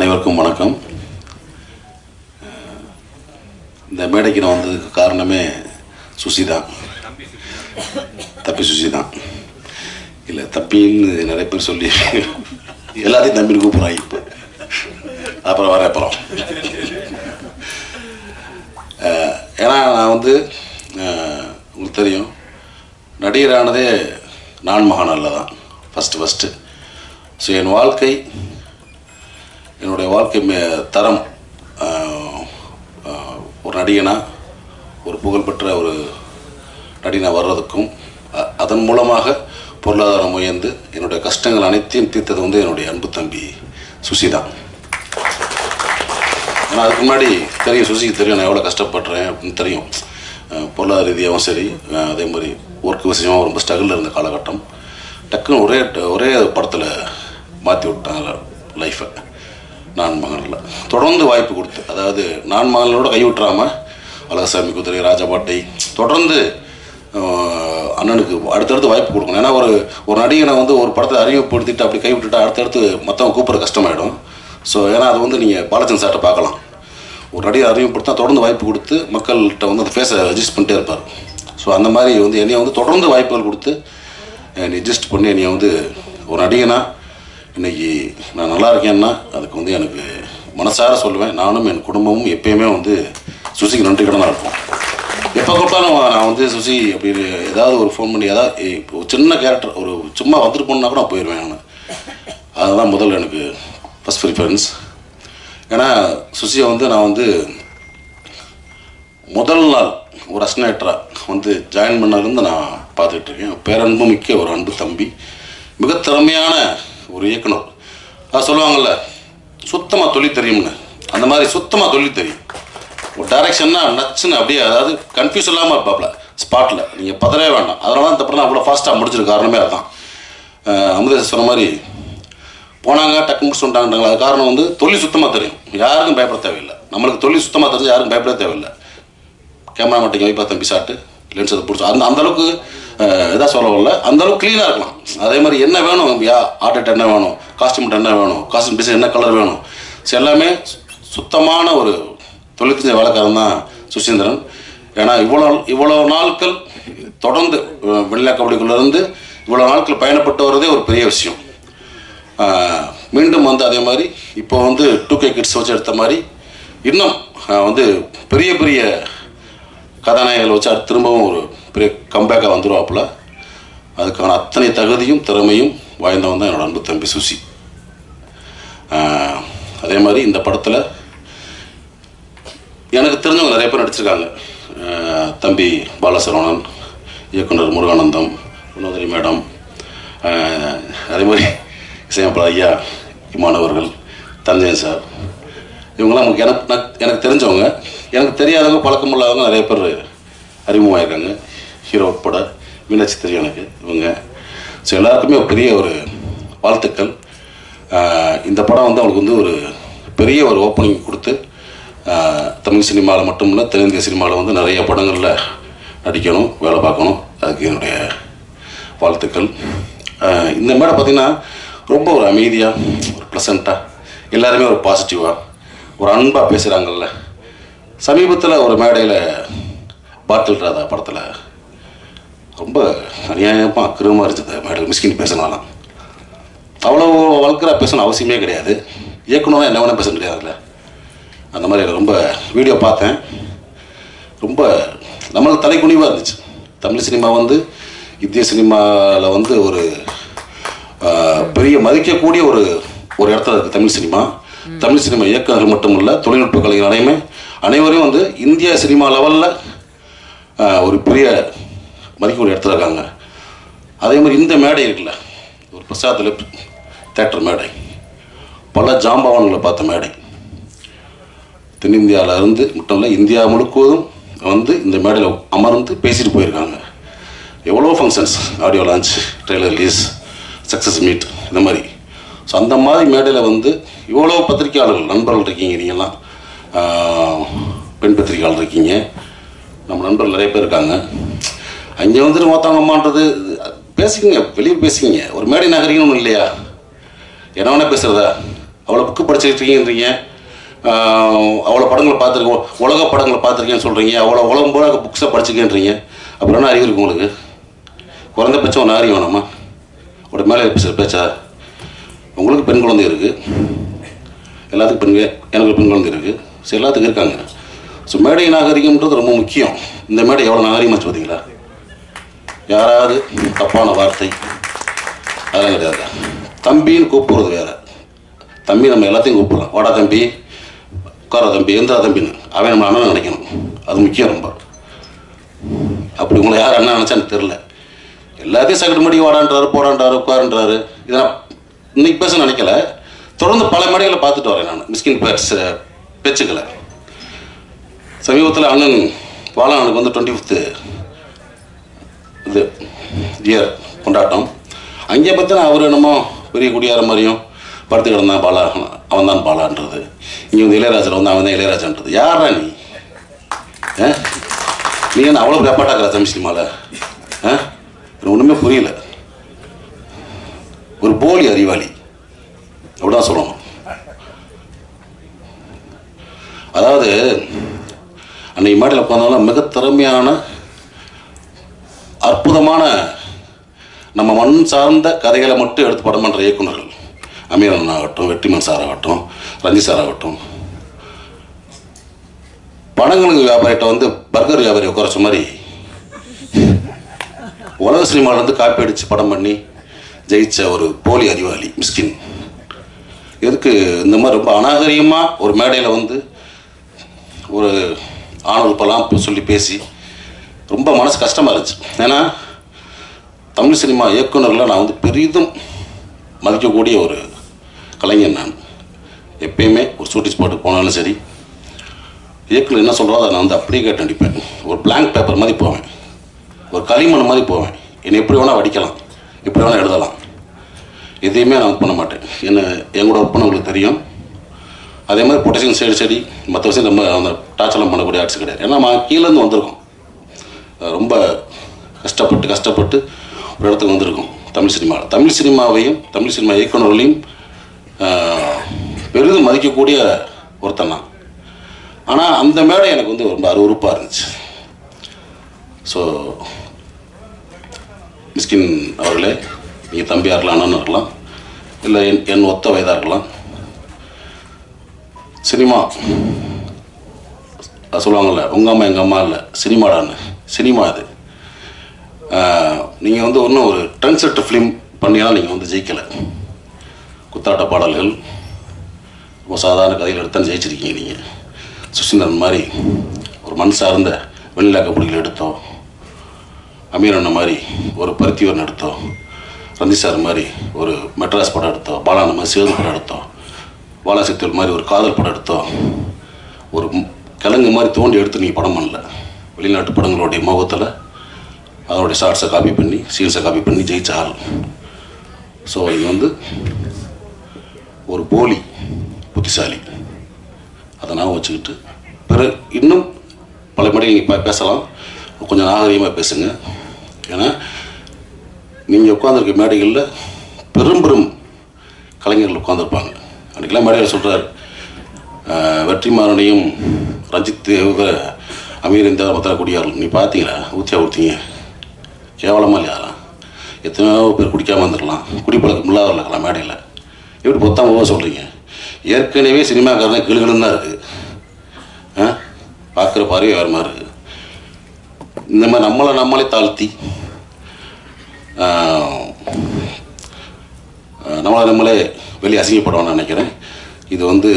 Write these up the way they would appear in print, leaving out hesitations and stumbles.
அனைவருக்கும் வணக்கம். இந்த மேடைக்கு நான் வந்ததுக்கு காரணமே சுசி தான். தப்பி சுசி தான். இல்லை தப்பின்னு நிறைய பேர் சொல்லி எல்லாத்தையும் தம்பின்னு கூப்பிட்றாங்க. இப்போ அப்புறம் வர அப்புறம் ஏன்னா நான் வந்து உங்களுக்கு தெரியும், நடிகரானதே நான் மகாநாளில் தான் ஃபஸ்ட்டு. ஸோ என் வாழ்க்கை, என்னுடைய வாழ்க்கை தரம் ஒரு நடிகனா, ஒரு புகழ்பெற்ற ஒரு நடிகனாக வர்றதுக்கும் அதன் மூலமாக பொருளாதாரம் உயர்ந்து என்னுடைய கஷ்டங்கள் அனைத்தையும் தீர்த்தது வந்து என்னுடைய அன்பு தம்பி சுசி தான். ஏன்னா அதுக்கு முன்னாடி தெரியும், சுசிக்கு தெரியும் நான் எவ்வளோ கஷ்டப்படுறேன் அப்படின்னு தெரியும். பொருளாதார ரீதியாகவும் சரி, அதே மாதிரி ஒர்க் விஷயமாக ரொம்ப ஸ்ட்ரகிளில் இருந்த காலகட்டம். டக்குன்னு ஒரே படத்தில் மாற்றி விட்டாங்க லைஃப்பை. நான் மகனில் தொடர்ந்து வாய்ப்பு கொடுத்து, அதாவது நான் மகனோட கைவிட்டுறாமல் அழகசாமி குதிரை, ராஜபாட்டை தொடர்ந்து அண்ணனுக்கு அடுத்தடுத்து வாய்ப்பு கொடுக்கணும். ஏன்னா ஒரு நடிகனை வந்து ஒரு படத்தை அறிமுகப்படுத்திட்டு அப்படி கைவிட்டுட்டா அடுத்தடுத்து மற்றவங்க கூப்பிட்ற கஷ்டமாயிடும். ஸோ ஏன்னா அது வந்து நீங்கள் பாலச்சந்திரன் சார்ட்ட பார்க்கலாம். ஒரு நடிகை அறிமுகப்படுத்தா தொடர்ந்து வாய்ப்பு கொடுத்து மக்கள்கிட்ட வந்து அந்த ஃபேஸை அட்ஜஸ்ட் பண்ணிட்டே இருப்பார். ஸோ அந்த மாதிரி வந்து என்னையை வந்து தொடர்ந்து வாய்ப்புகள் கொடுத்து என்னை அட்ஜஸ்ட் பண்ணி என்னையை வந்து ஒரு நடிகனா இன்றைக்கி நான் நல்லா இருக்கேன்னா அதுக்கு வந்து எனக்கு மனசார சொல்லுவேன். நானும் என் குடும்பமும் எப்பயுமே வந்து சுசிக்கு நன்றி கடனாக இருக்கும். எப்போ கூப்பிட்டாலும் நான் வந்து சுசி அப்படின்னு ஏதாவது ஒரு ஃபோன் பண்ணி ஏதாவது ஒரு சின்ன கேரக்டர் ஒரு சும்மா வந்துட்டு போனா கூட நான் போயிடுவேன். நான் அதுதான் முதல்ல எனக்கு ஃபஸ்ட் ப்ரிஃபரன்ஸ். ஏன்னா சுசியை வந்து நான் வந்து முதல் நாள் ஒரு அசிஸ்டன்டாக வந்து ஜாயின் பண்ணதுலேருந்து நான் பார்த்துட்ருக்கேன். பேரன்பு மிக்க ஒரு அன்பு தம்பி, மிக திறமையான ஒரு இயக்குனர். அது சொல்லுவாங்கள்ல, சுத்தமாக தொழில் தெரியும்னு, அந்த மாதிரி சுத்தமாக தொழில் தெரியும். ஒரு டைரக்ஷன்னா நச்சுன்னு அப்படியே, அதாவது கன்ஃபியூஸ் இல்லாமல் இருப்பாப்ல ஸ்பாட்டில். நீங்கள் பதறவே வேண்டாம். அதனால தான் இந்த படம் அவ்வளோ ஃபாஸ்ட்டாக முடிச்சிருக்க காரணமே அதுதான். அமுதேஷ் சொன்ன மாதிரி போனாங்க டக்கு முடிச்சு வந்துட்டாங்கன்றாங்களா, அது காரணம் வந்து தொழில் சுத்தமாக தெரியும். யாருக்கும் பயப்பட தேவையில்லை. நம்மளுக்கு தொழில் சுத்தமாக தெரிஞ்சு யாருக்கும் பயப்பட தேவையில்லை. கேமரா மாட்டிங்க வைப்பா தம்பி ஷாட்டு லென்ஸ் அதை பிடிச்சோம். அந்தளவுக்கு எதாவது சொல்ல வரல, அந்தளவுக்கு க்ளீனாக இருக்கலாம். அதே மாதிரி என்ன வேணும், ஆர்டிஸ்ட் என்ன வேணும், காஸ்டியூம் என்ன வேணும், காஸ்டியூம் டிசைன் என்ன கலர் வேணும், ஸோ எல்லாமே சுத்தமான ஒரு தொழில் தெரிஞ்ச வேலைக்காரன் தான் சுசீந்திரன். ஏன்னா இவ்வளோ நாட்கள் தொடர்ந்து வெள்ளை கபடிக்குள்ளேருந்து இவ்வளோ நாட்கள் பயணப்பட்டு வரதே ஒரு பெரிய விஷயம். மீண்டும் வந்து அதே மாதிரி இப்போ வந்து 2K கிட்ஸ் வச்சு எடுத்த மாதிரி இன்னும் வந்து பெரிய பெரிய கதாநாயகர்கள் வச்சு அது திரும்பவும் ஒரு பெரிய கம்பேக்காக வந்துடுவாப்புல. அதுக்கான அத்தனை தகுதியும் திறமையும் வாய்ந்தவன் தான் என்னோடய அன்பு தம்பி சுசி. அதே மாதிரி இந்த படத்தில் எனக்கு தெரிஞ்சவங்க நிறைய பேர் நடிச்சிருக்காங்க. தம்பி பாலசரவணன், இயக்குனர் முருகானந்தம், குணோதரி மேடம், அதே மாதிரி இசையமைப்பாளர் ஐயா இமானவர்கள், தஞ்சயன் சார், இவங்களாம் எனக்கு தெரிஞ்சவங்க. எனக்கு தெரியாதவங்க, பழக்கமுள்ளவங்க நிறைய பேர் அறிமுகமாயிருக்காங்க. ஹீரோ உட்பட மீனாட்சி தெரியும் எனக்கு இவங்க. ஸோ எல்லாருக்குமே ஒரு பெரிய ஒரு வாழ்த்துக்கள். இந்த படம் வந்து அவங்களுக்கு வந்து ஒரு பெரிய ஒரு ஓப்பனிங் கொடுத்து தமிழ் சினிமாவில் மட்டும் இல்லை, தென்னிந்திய சினிமாவில் வந்து நிறைய படங்களில் நடிக்கணும், வேலை பார்க்கணும். அதுக்கு என்னுடைய வாழ்த்துக்கள். இந்த மேடை பார்த்திங்கன்னா ரொம்ப ஒரு அமைதியாக, ஒரு ப்ளசண்ட்டாக, எல்லாருமே ஒரு பாசிட்டிவாக, ஒரு அன்பாக பேசுகிறாங்கல்ல. சமீபத்தில் ஒரு மேடையில் பாட்டில் ராதா படத்தில் ரொம்ப அநியாயமாக அக்கிரமாக இருந்தது. மேடையில் மிஸ்கின் பேசினாலாம் அவ்வளோ வளர்க்குறா பேசணும் அவசியமே கிடையாது. இயக்குனராக என்ன வேணால் பேச முடியாதுல்ல. அந்த மாதிரி ரொம்ப வீடியோ பார்த்தேன். ரொம்ப நம்மளுக்கு தலைக்குனிவாக இருந்துச்சு. தமிழ் சினிமா வந்து இந்திய சினிமாவில் வந்து ஒரு பெரிய மதிக்கக்கூடிய ஒரு இடத்துல இருக்குது தமிழ் சினிமா. தமிழ் சினிமா இயக்குநர்கள் மட்டும் இல்லை, தொழில்நுட்ப கலைஞர் அனைவரையும் வந்து இந்திய சினிமா லெவலில் ஒரு பெரிய மதிக்கக்கூடிய இடத்துல இருக்காங்க. அதே மாதிரி இந்த மேடை இருக்குல்ல, ஒரு பிரசாத் தேட்டர் மேடை, பல ஜாம்பவான்களை பார்த்த மேடை. தென்னிந்தியாவில் இருந்து மட்டும் இல்லை, இந்தியா முழுக்குவதும் வந்து இந்த மேடையில் அமர்ந்து பேசிட்டு போயிருக்காங்க. எவ்வளோ functions, audio launch, trailer release, success meet, இந்த மாதிரி. ஸோ அந்த மாதிரி மேடையில் வந்து இவ்வளோ பத்திரிக்கையாளர்கள் நண்பர்கள் இருக்கீங்க. நீங்கள்லாம் பெண் பத்திரிக்கையாளர் இருக்கீங்க, நம்ம நண்பர்கள் நிறைய பேர் இருக்காங்க. அங்கே வந்துட்டு மொத்தவங்க அம்மான்றது பேசிக்கிங்க, வெளியே பேசிக்கிங்க. ஒரு மேடை நகரிங்கன்னு ஒன்றும் இல்லையா? என்ன வேணால் பேசுகிறதா? அவ்வளோ புக்கு படிச்சிருக்கீங்கன்றீங்க, அவ்வளோ படங்களை பார்த்துருக்கோம், உலக படங்களை பார்த்துருக்கேன்னு சொல்கிறீங்க, அவ்வளோ உலகம் போல புக்ஸை படிச்சுக்கேன்றீங்க. அப்புறம் என்ன அறிவு இருக்குது உங்களுக்கு? குறைந்தபட்சம் ஒன்று அறிவு வேணாமா? ஒரு மேலே பேச்சா? உங்களுக்கு பெண் குழந்தை இருக்குது, எல்லாத்துக்கும் எனக்கு பெண் குழந்தை இருக்குது, ஸோ எல்லாத்துக்கும் இருக்காங்க. ஸோ மேடை நாகரிகம்ன்றது ரொம்ப முக்கியம். இந்த மேடை எவ்வளோ நாகரிகமாச்சு பார்த்தீங்களா? யாராவது தப்பான வார்த்தை அதெல்லாம் கிடையாது. தம்பின்னு கூப்பிடுறது வேறு. தம்பி நம்ம எல்லாத்தையும் கூப்பிடலாம். வாடா தம்பி, உட்கார தம்பி, எந்த தம்பின்னு அவன் நம்ம அண்ணன் நினைக்கணும். அது முக்கியம் ரொம்ப. அப்படி உங்களை யார் அண்ணன் நினச்சான்னு தெரில. எல்லாத்தையும் சகட்டு மடி வாடான்றாரு, போடான்றாரு, உட்காருன்றாரு. இதை நான் இன்னைக்கு பேச நினைக்கல. தொடர்ந்து பல மேடைகளை பார்த்துட்டு வரேன் நான் மிஸ்கின் பேச்சுக்களை. சமீபத்தில் அண்ணன் பாலனுக்கு வந்து 25th இது இயர் கொண்டாட்டம். அங்கே பார்த்தா அவர் என்னமோ பெரிய குடியார மாதிரியும் படுத்து கிடந்தான் பாலா, அவன் தான் பாலான்றது. இங்கே வந்து இளையராஜில் வந்து அவன் தான் இளையராஜான்றது. யாரா நீ? நீ என்ன அவ்வளோ வெப்பாட்டாக்குற தமிழ் சினிமாவில்? எனக்கு ஒன்றுமே புரியல. ஒரு போலி அறிவாளி அப்படிதான் சொல்லணும். அதாவது அன்னைக்கு மேடையில் உட்காந்தாலும் மிக திறமையான அற்புதமான நம்ம மண் சார்ந்த கதைகளை மட்டும் எடுத்து படம் பண்ணுற இயக்குநர்கள், அமீரன் ஆகட்டும், வெற்றிமன் சார் ஆகட்டும், ரஞ்சித் சார் ஆகட்டும், படங்களுக்கு வியாபாரிகிட்ட வந்து பர்கர் வியாபாரியை குறைச்ச மாதிரி உலக சினிமாவிலேருந்து காப்பி அடித்து படம் பண்ணி ஜெயிச்ச ஒரு போலி அறிவாளி மிஸ்கின். எதுக்கு இந்த மாதிரி ரொம்ப அநாகரிகமாக ஒரு மேடையில் வந்து ஒரு ஆணுறுப்பெல்லாம் சொல்லி பேசி ரொம்ப மனசு கஷ்டமாக இருந்துச்சு. ஏன்னா தமிழ் சினிமா இயக்குநர்களை நான் வந்து பெரிதும் மதிக்கக்கூடிய ஒரு கலைஞர். நான் எப்பயுமே ஒரு ஷூட்டிங் ஸ்பாட்டுக்கு போனாலும் சரி, இயக்குனர் என்ன சொல்கிறோம் அதை நான் வந்து அப்படியே கேட்டு அடிப்பேன். ஒரு பிளாங்க் பேப்பர் மாதிரி போவேன், ஒரு களிமண் மாதிரி போவேன். என்னை எப்படி வேணால் வடிக்கலாம், எப்படி வேணால் எழுதலாம். எதையுமே நான் பண்ண மாட்டேன். எங்களோட ஒர்க் பண்ண உங்களுக்கு தெரியும். அதே மாதிரி பொட்டேஷன் சைடு மற்ற விஷயம் நம்ம அந்த டார்ச்சர்லாம் பண்ணக்கூடிய ஆர்ட்ஸ் கிடையாது. ஏன்னா நம்ம கீழேருந்து வந்திருக்கோம், ரொம்ப கஷ்டப்பட்டு ஒரு இடத்துக்கு வந்திருக்கோம். தமிழ் சினிமாவையும் தமிழ் சினிமா இயக்குநர்களையும் பெரிதும் மதிக்கக்கூடிய ஒருத்தன் தான். ஆனால் அந்த மேடை எனக்கு வந்து ரொம்ப அருவருப்பாக இருந்துச்சு. ஸோ மிஸ்கின் அவர்களே, நீங்கள் தம்பியாக இருக்கலாம், அண்ணன் இருக்கலாம், இல்லை என் ஒத்த வயதாக இருக்கலாம். சினிமா சொல்லுவாங்கள்ல, உங்கள் அம்மா எங்கள் அம்மா இல்லை சினிமாடான்னு. சினிமா அது. நீங்கள் வந்து ஒன்றும் ஒரு ட்ரெண்ட் செட்டர் ஃபிலிம் பண்ணியாலும் நீங்கள் வந்து ஜெயிக்கலை. குத்தாட்ட பாடல்கள், ரொம்ப சாதாரண கதைகள் எடுத்தாலும் ஜெயிச்சிருக்கீங்க. நீங்கள் சுசீந்திரன் மாதிரி ஒரு மண் சார்ந்த வெண்ணிலா கபடிகள் எடுத்தோம், அமீரண்ண மாதிரி ஒரு பருத்திவரன் எடுத்தோம், ரஞ்சித் சார் மாதிரி ஒரு மெட்ராஸ் படம் எடுத்தோம், பாலான மாதிரி சேது படம் எடுத்தோம், பாலாசித்தல் மாதிரி ஒரு காதல் படம் எடுத்தோம். ஒரு கிழங்கு மாதிரி தோண்டி எடுத்து நீங்கள் படம் பண்ணல. வெளிநாட்டு படங்களுடைய முகத்தில் அதனுடைய ஷார்ட்ஸை காப்பி பண்ணி, சீன்ஸை காப்பி பண்ணி ஜெயிச்ச ஆள். ஸோ இது வந்து ஒரு போலி புத்திசாலி. அதை நான் வச்சுக்கிட்டு பிறகு இன்னும் பல மணி நீங்கள் பேசலாம், கொஞ்சம் நாகரிகமாக பேசுங்க. ஏன்னா நீங்கள் உட்காந்துருக்க மேடைகளில் பெரும் கலைஞர்கள் உட்காந்துருப்பாங்க. அன்றைக்கெல்லாம் மேடையில் சொல்கிறார், வெற்றிமாறனையும் ரஞ்சித் அமீர் இந்த மற்ற குடியார்கள் நீ பார்த்தீங்களா, ஊற்றிங்க கேவலமாக இல்லையா? எத்தனையோ பேர் குடிக்காமல் வந்துடலாம், குடிப்பழக்கம் இல்லாத இருக்கலாம் மேடையில். எப்படி பொத்தாம சொல்கிறீங்க? ஏற்கனவே சினிமாக்காரனே கிளுகிளுன்னு தான் இருக்குது. பார்க்குற பார்வையே வேறு மாதிரி இருக்குது. இந்த மாதிரி நம்மளே தாழ்த்தி நம்மளே வெளியே அசிங்கப்படுவான்னு நினைக்கிறேன். இது வந்து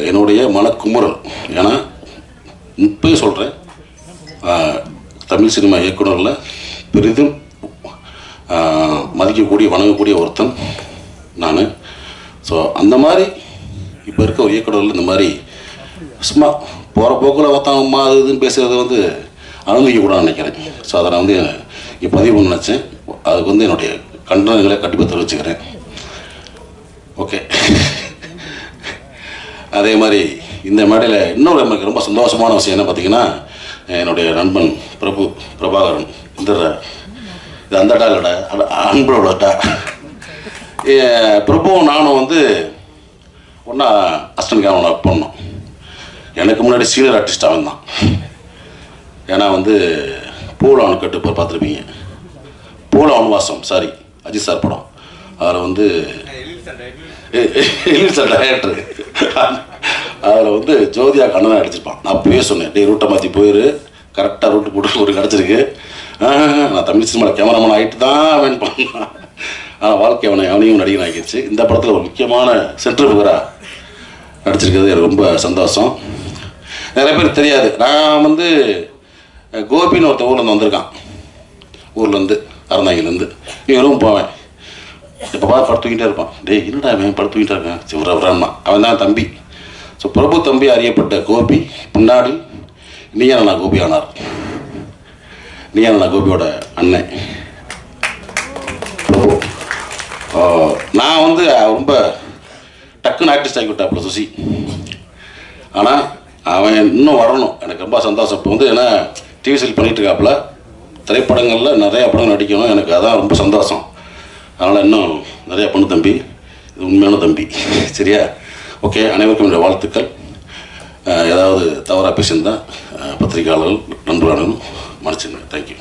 என்னுடைய மனக்குமுறல். ஏன்னா இப்போயும் சொல்கிறேன், தமிழ் சினிமா இயக்குநரில் பெரிதும் மதிக்கக்கூடிய வணங்கக்கூடிய ஒருத்தன் நான். ஸோ அந்த மாதிரி இப்போ இருக்க ஒரு இயக்குநர்கள் இந்த மாதிரி சும்மா போகிற போக்கில் ஒருத்தன் அது இதுன்னு பேசுகிறது வந்து அனுமதிக்கக்கூடாதுன்னு நினைக்கிறேன். ஸோ அதை நான் வந்து இங்கே பதிவு பண்ண நினச்சேன். அதுக்கு வந்து என்னுடைய கண்டனங்களை கண்டிப்பாக தெரிவிச்சுக்கிறேன். ஓகே. அதே மாதிரி இந்த மேடையில் இன்னொரு நமக்கு ரொம்ப சந்தோஷமான விஷயம் என்ன பார்த்தீங்கன்னா, என்னுடைய நண்பன் பிரபாகரன் இது அந்த டா இல்லைடா, அன்போடா பிரபுவும் நானும் வந்து ஒன்றா அசிஸ்டன்ட் கேமரா பண்ணோம். எனக்கு முன்னாடி சீனியர் ஆர்டிஸ்ட் அவன் தான். ஏன்னா வந்து பூலாவன் கட்டு இப்போ பார்த்துருப்பீங்க, பூலாவன் வாசம், சாரி அஜித் சார் படம். அதில் வந்து டைரக்டர் அதில் வந்து ஜோதியா கண்ணனை அடிச்சிருப்பான். நான் அப்பவே சொன்னேன், டே ரூட்டை மாற்றி போயிரு, கரெக்டாக ரூட்டு போட்டு ஒரு கிடச்சிருக்கு. நான் தமிழ் சினிமாவில் கேமராமேன் ஆகிட்டு தான் அவன் பண்ணான். ஆனால் வாழ்க்கை அவனையும் நடிகன் ஆகிடுச்சு. இந்த படத்தில் ஒரு முக்கியமான சென்ட்ரல் ஃபிகராக நடிச்சிருக்கிறது எனக்கு ரொம்ப சந்தோஷம். நிறைய பேர் தெரியாது, நான் வந்து கோபின்னு ஒருத்தர் ஊர்லேருந்து வந்திருக்கான், ஊர்லேருந்து அறந்தாங்கிலேருந்து. இவரும் போவேன், இப்போ பார்த்து படுத்துக்கிட்டே இருப்பான். டே என்னடா அவன் படுத்துக்கிட்டே இருக்கான், சிவராமா அவன் தான் தம்பி. ஸோ பிரபு தம்பி அறியப்பட்ட கோபி பின்னாடி நீயான கோபி ஆனார். நீயான கோபியோட அண்ணன் பிரபு. நான் வந்து ரொம்ப டக்குன்னு ஆர்டிஸ்ட் ஆகி விட்டாப்புல சுசி. ஆனால் அவன் இன்னும் வரணும், எனக்கு ரொம்ப சந்தோஷம். இப்போ வந்து ஏன்னா டிவி சீரியல் பண்ணிகிட்டு இருக்காப்புல, திரைப்படங்களில் நிறையா படம் நடிக்கணும், எனக்கு அதான் ரொம்ப சந்தோஷம். அதனால் இன்னும் நிறையா பண்ணு தம்பி, இது உண்மையான தம்பி, சரியா? ஓகே, அனைவருக்கும் என்னுடைய வாழ்த்துக்கள். ஏதாவது தவறாக பேசியிருந்தால் பத்திரிகையாளர்கள் நண்பர்களும் மன்னிச்சுங்க. தேங்க்யூ.